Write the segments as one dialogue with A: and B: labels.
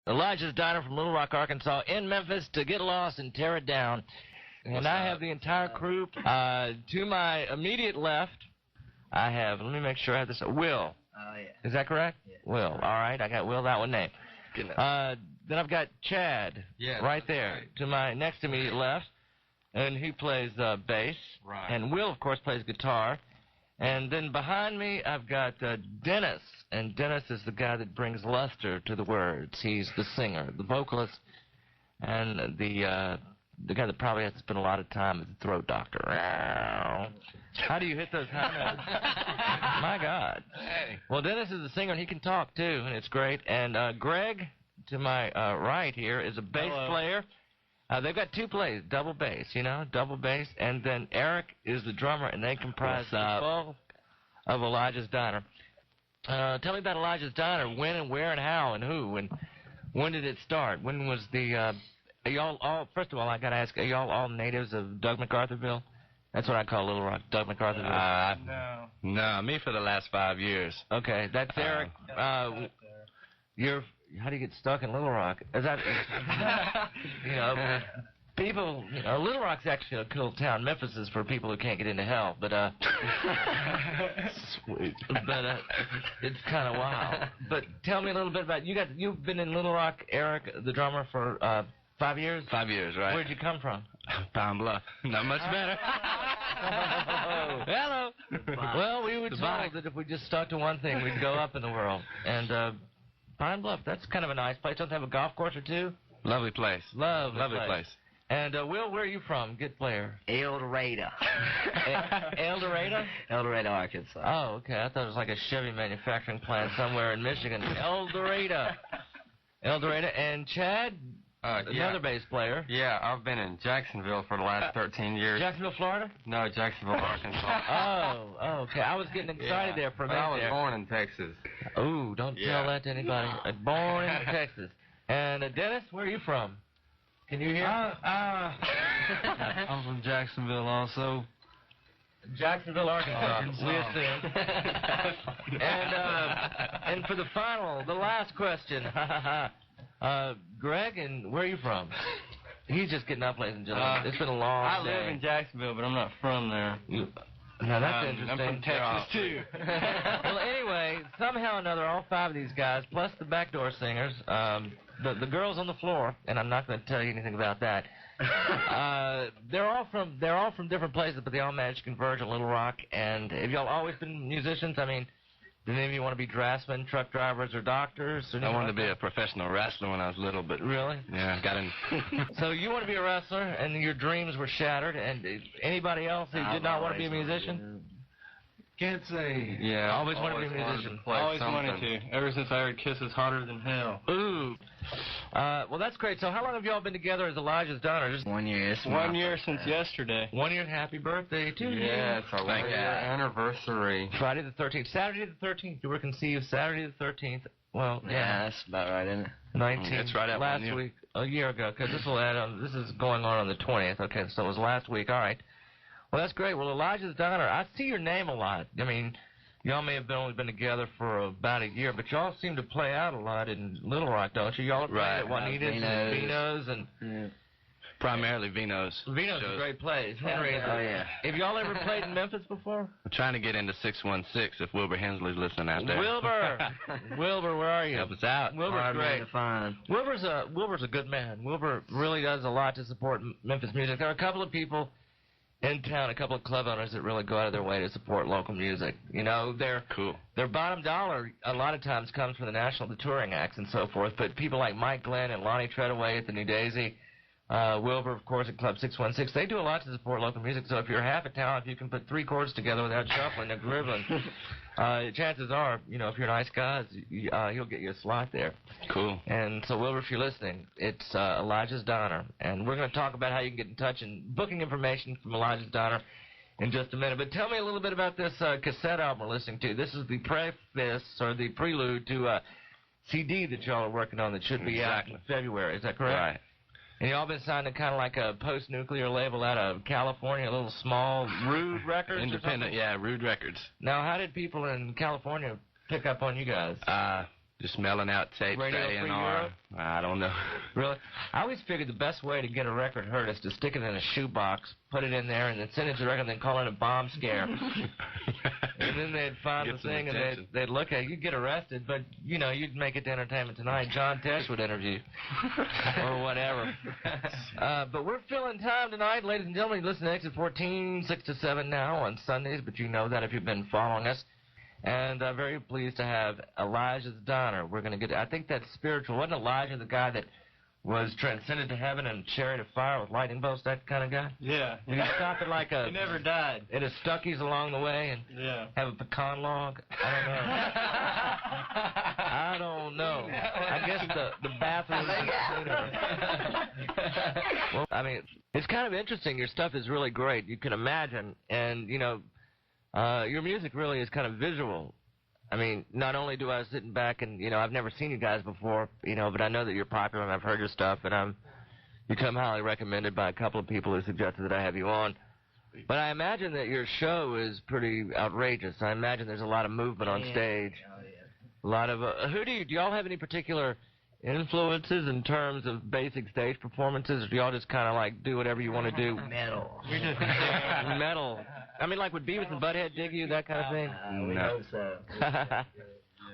A: Elijah's Diner from Little Rock, Arkansas, in Memphis to get lost and tear it down. And I have the entire crew. To my immediate left, I have, let me make sure I have this, Will.
B: Oh, yeah.
A: Is that correct?
B: Yeah.
A: Will. All right, I got Will, that one name. Then I've got Chad right there to my next immediate left, and he plays bass.
C: Right.
A: And Will, of course, plays guitar. And then behind me, I've got Dennis, and Dennis is the guy that brings luster to the words. He's the singer, the vocalist, and the guy that probably has to spend a lot of time as a throat doctor. How do you hit those high notes? My God.
C: Hey.
A: Well, Dennis is a singer, and he can talk, too, and it's great. And Greg, to my right here, is a bass player. They've got two plays, double bass, double bass. And then Eric is the drummer, and they comprise the bulk of Elijah's Diner. Tell me about Elijah's Diner, when and where and how and who, and when did it start? When was the, are y'all all, first of all, I got to ask, are y'all all natives of Doug MacArthurville? That's what I call Little Rock, Doug MacArthurville.
C: No, me for the last 5 years.
A: Okay, that's Eric. How do you get stuck in Little Rock? Is that, people, Little Rock's actually a cool town. Memphis is for people who can't get into hell, but,
C: Sweet.
A: But, it's kind of wild. But tell me a little bit about, you've been in Little Rock, Eric, the drummer, for, 5 years?
C: 5 years, right.
A: Where'd you come from?
C: Pine Bluff. Not much better.
A: Hello. Well, we were told that if we just stuck to one thing, we'd go up in the world. And, Pine Bluff, that's kind of a nice place. Don't they have a golf course or two?
C: Lovely place.
A: Lovely place. And, Will, where are you from? Good player.
B: El Dorado.
A: El Dorado?
B: El Dorado, Arkansas.
A: Oh, okay. I thought it was like a Chevy manufacturing plant somewhere in Michigan. El Dorado. El Dorado. And Chad, another bass player.
C: Yeah, I've been in Jacksonville for the last 13 years.
A: Jacksonville, Florida?
C: No, Jacksonville, Arkansas.
A: Oh, okay. I was getting excited there for a minute.
C: I was born in Texas.
A: Ooh, don't tell that to anybody. Born in Texas. And Dennis, where are you from? Can you hear?
D: I'm from Jacksonville also.
A: Jacksonville, Arkansas. We assume. And for the last question, Greg, and where are you from? He's just getting up, ladies and gentlemen. It's been a long day.
D: I live in Jacksonville, but I'm not from there.
A: Now, that's interesting.
D: I'm from Texas, too.
A: Well, anyway, somehow or another, all 5 of these guys, plus the backdoor singers, the girls on the floor, and I'm not going to tell you anything about that, they're all from different places, but they all managed to converge in Little Rock. And have y'all always been musicians? I mean, did any of you want to be draftsmen, truck drivers, or doctors? Or
C: I wanted to be a professional wrestler when I was little, but...
A: Really?
C: Yeah, got in...
A: So you want to be a wrestler, and your dreams were shattered, and anybody else who did not want to be a musician?
D: Can't say.
C: Yeah,
A: always wanted to be a musician.
D: Always wanted to. Ever since I heard Kisses Hotter Than Hell.
A: Ooh. Well, that's great. So how long have y'all been together as Elijah's Diner? Just
B: 1 year.
D: 1 year since yesterday.
A: 1 year, happy birthday to you.
C: Yeah, it's our 1 year anniversary.
A: Friday the 13th. Saturday the 13th. You were conceived Saturday the 13th. Well,
B: yeah, that's about right, isn't it?
A: 19th.
C: It's right at
A: last
C: 1 year.
A: week. A year ago, because this will add on. This is going on the 20th. Okay, so it was last week. All right. Well, that's great. Well, Elijah's Diner. I see your name a lot. I mean, y'all may have only been together for about a year, but y'all seem to play out a lot in Little Rock, don't you? Y'all have played at Juanita's and Vino's and...
C: Primarily Vino's.
A: Vino's a great place. Henry, have y'all ever played in Memphis before?
C: I'm trying to get into 616 if Wilbur Hensley's listening out there.
A: Wilbur, where are you?
C: Help us out.
A: Wilbur's great. Wilbur's a good man. Wilbur really does a lot to support Memphis music. There are a couple of people in town, a couple of club owners that really go out of their way to support local music. They're
C: cool.
A: Their bottom dollar a lot of times comes from the touring acts and so forth, but people like Mike Glenn and Lonnie Treadaway at the New Daisy, Wilbur, of course, at Club 616, they do a lot to support local music. So if you're half a talent, if you can put 3 chords together without shuffling or dribbling, chances are, if you're nice guys, he'll get you a slot there.
C: Cool.
A: And so, Wilbur, if you're listening, it's Elijah's Diner. And we're going to talk about how you can get in touch and booking information from Elijah's Diner in just a minute. But tell me a little bit about this cassette album we're listening to. This is the preface or the prelude to a CD that y'all are working on that should be out in February. Is that correct?
C: Right.
A: And y'all been signed to kind of like a post-nuclear label out of California, a little small Rude Records?
C: Independent, yeah, Rude Records.
A: Now, how did people in California pick up on you guys?
C: Just mailing out tapes to A&R. I don't know.
A: Really? I always figured the best way to get a record heard is to stick it in a shoebox, put it in there, and then send it to the record, and then call it a bomb scare. And then they'd find
C: Get
A: the
C: some
A: thing, and
C: attention.
A: they'd look at it. You'd get arrested, but, you know, you'd make it to Entertainment Tonight. John Tesh would interview or whatever. But we're filling time tonight, ladies and gentlemen. You listen to Exit 14, 6 to 7 now on Sundays, but you know that if you've been following us. And I'm very pleased to have Elijah's Donner. We're going to get, I think that's spiritual. Wasn't Elijah the guy that was transcended to heaven in a chariot of fire with lightning bolts, that kind of guy?
D: Yeah.
A: Did he stop at like a...
D: He never died.
A: At a Stuckey's along the way and have a pecan log? I don't know. I guess the bathroom... Well, I mean, it's kind of interesting. Your stuff is really great. You can imagine. And, you know, your music really is kind of visual. I mean, not only do I was sitting back and, you know, I've never seen you guys before, you know, but I know that you're popular and I've heard your stuff, and you come highly recommended by a couple of people who suggested that I have you on. But I imagine that your show is pretty outrageous. I imagine there's a lot of movement on stage. A lot of, do y'all have any particular influences in terms of basic stage performances, or do y'all just kind of like do whatever you want to do?
B: Metal.
A: Metal. I mean, like, would Beavis and Butthead dig you, that kind of thing?
B: We hope so.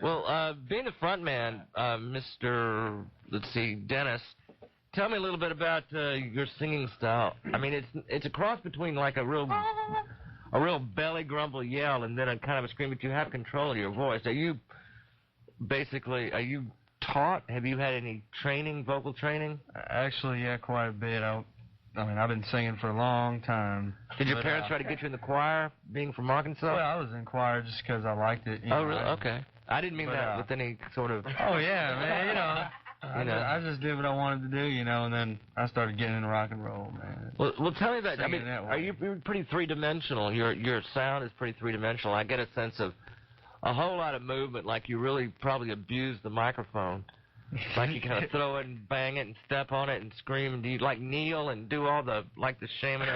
A: Well, being the front man, Mr. Dennis, tell me a little bit about your singing style. I mean, it's a cross between like a real belly grumble yell and then a kind of a scream, but you have control of your voice. Are you taught? Have you had any training, vocal training?
D: Actually, yeah, quite a bit. I mean, I've been singing for a long time.
A: Did your parents try to get you in the choir, being from Arkansas?
D: Well, I was in choir just because I liked it.
A: Oh, really? Okay. I didn't mean that with any sort of...
D: Oh, yeah, man, I just did what I wanted to do, you know, and then I started getting into rock and roll, man.
A: Well, tell me about... I mean, you're pretty three-dimensional. Your sound is pretty three-dimensional. I get a sense of a whole lot of movement, like you really probably abuse the microphone. Like you kind of throw it and bang it and step on it and scream. And do you like kneel and do all the like the shaman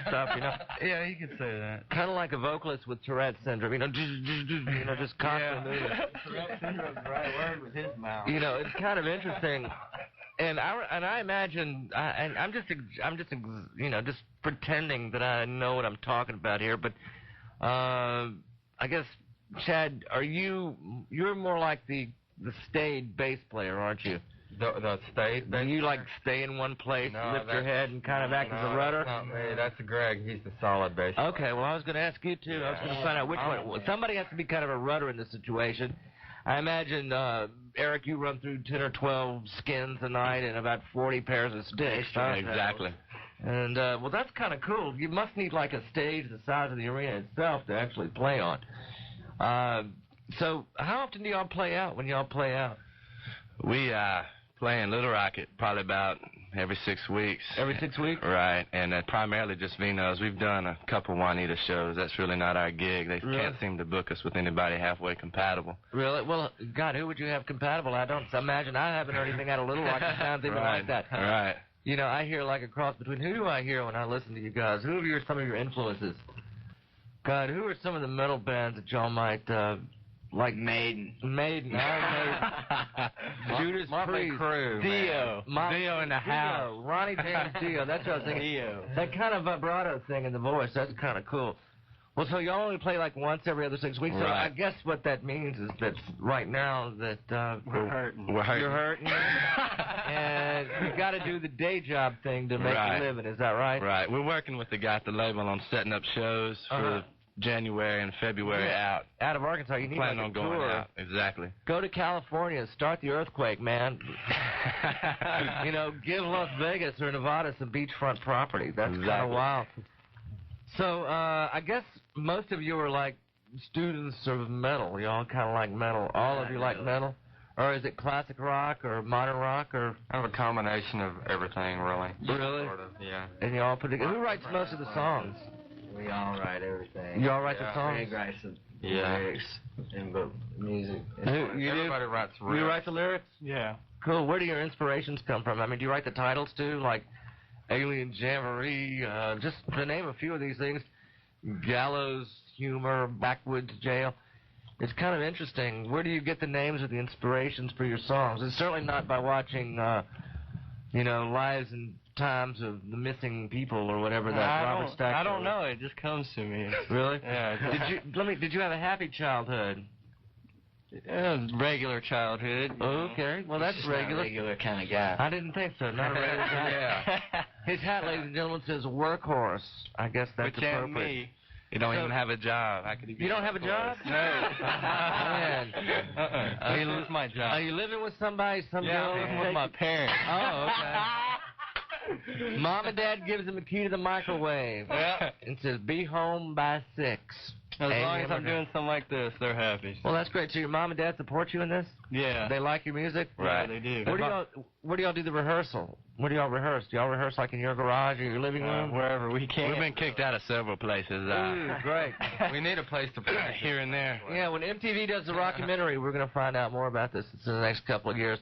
A: stuff, you know?
D: Yeah, you could say that.
A: Kind of like a vocalist with Tourette's syndrome, you know, just constantly moving.
B: Tourette's syndrome's the right word with his mouth.
A: You know, it's kind of interesting. And I imagine, I'm just you know, just pretending that I know what I'm talking about here. But I guess, Chad, you're more like the staid bass player, aren't you?
E: The state?
A: Do you like stay in one place, lift your head, and kind of act as a rudder?
E: That's not me. That's Greg. He's the solid bass player.
A: Okay, well, I was going to ask you, too. I was going to find out which one. Somebody has to be kind of a rudder in this situation. I imagine, Eric, you run through 10 or 12 skins a night and about 40 pairs of sticks. Huh?
C: Exactly.
A: And, well, that's kind of cool. You must need, like, a stage the size of the arena itself to actually play on. So how often do y'all play out when y'all play out?
C: We play in Little Rocket probably about every 6 weeks.
A: Every 6 weeks?
C: Right, and primarily just Vino's. We've done a couple Juanita shows. That's really not our gig. They can't seem to book us with anybody halfway compatible.
A: Really? Well, God, who would you have compatible? I don't imagine. I haven't heard anything out of Little Rocket that sounds even like that.
C: Right.
A: You know, I hear like a cross between, who do I hear when I listen to you guys? Who are some of your influences? God, who are some of the metal bands that y'all might... like
B: Maiden.
A: Maiden. Judas Priest.
E: Crew.
A: Dio.
E: Dio in the house.
A: Ronnie James Dio. That's what I was thinking.
E: Dio.
A: That kind of vibrato thing in the voice, that's kind of cool. Well, so y'all only play like once every other 6 weeks. So I guess what that means is that right now that
E: We're hurting.
C: We're hurting.
A: you're hurting. And you got to do the day job thing to make a living. Is that right?
C: Right. We're working with the guy at the label on setting up shows for January and February out.
A: Out of Arkansas, you need
C: Planning
A: like
C: on
A: a
C: going
A: tour.
C: out. Exactly.
A: Go to California and start the earthquake, man. You know, give Las Vegas or Nevada some beachfront property. That's kind of wild. So I guess most of you are like students of metal. You all kind of like metal. All of you like metal? Or is it classic rock or modern rock or?
E: Kind of a combination of everything, really.
A: Really?
E: Sort of, yeah.
A: And you all put together. Who writes most of the songs?
B: We all write everything.
A: You all write the songs?
B: Greg writes the lyrics and book music.
E: Everybody writes riffs.
A: You write the lyrics?
D: Yeah.
A: Cool. Where do your inspirations come from? I mean, do you write the titles too? Like Alien Jamboree, just to name a few of these things. Gallows Humor, Backwoods Jail. It's kind of interesting. Where do you get the names or the inspirations for your songs? It's certainly not by watching you know, lives and times of the missing people or whatever that Robert Stack.
D: I don't know. It just comes to me.
A: Really?
D: Yeah.
A: Did you have a happy childhood?
D: Yeah, it was regular childhood.
A: Okay, well that's regular.
B: Regular kind of guy.
A: I didn't think so. Not a regular guy.
C: Yeah.
A: His hat, ladies and gentlemen, says workhorse. I guess that's
D: Which ain't
A: appropriate.
D: me.
C: You don't even have a job. How could he be
A: You don't have a job?
D: No.
A: Man.
D: That's my job.
A: Are you living with somebody? Some
D: Yeah,
A: girl?
D: I'm living with my parents.
A: Oh, okay. Mom and Dad gives him a key to the microwave.
D: Yeah.
A: And says, be home by 6.
D: As
A: Hey,
D: long as I'm
A: okay.
D: doing something like this, they're happy.
A: Well, that's great. So your mom and dad support you in this?
D: Yeah.
A: They like your music?
D: Yeah, they do.
A: Where do y'all do the rehearsal? Where do y'all rehearse? Do y'all rehearse like in your garage or your living room?
D: Wherever we can.
C: We've been kicked out of several places.
A: Ooh, great.
E: We need a place to practice.
C: Here and there.
A: Yeah, when MTV does the rockumentary, we're going to find out more about this in the next couple of years.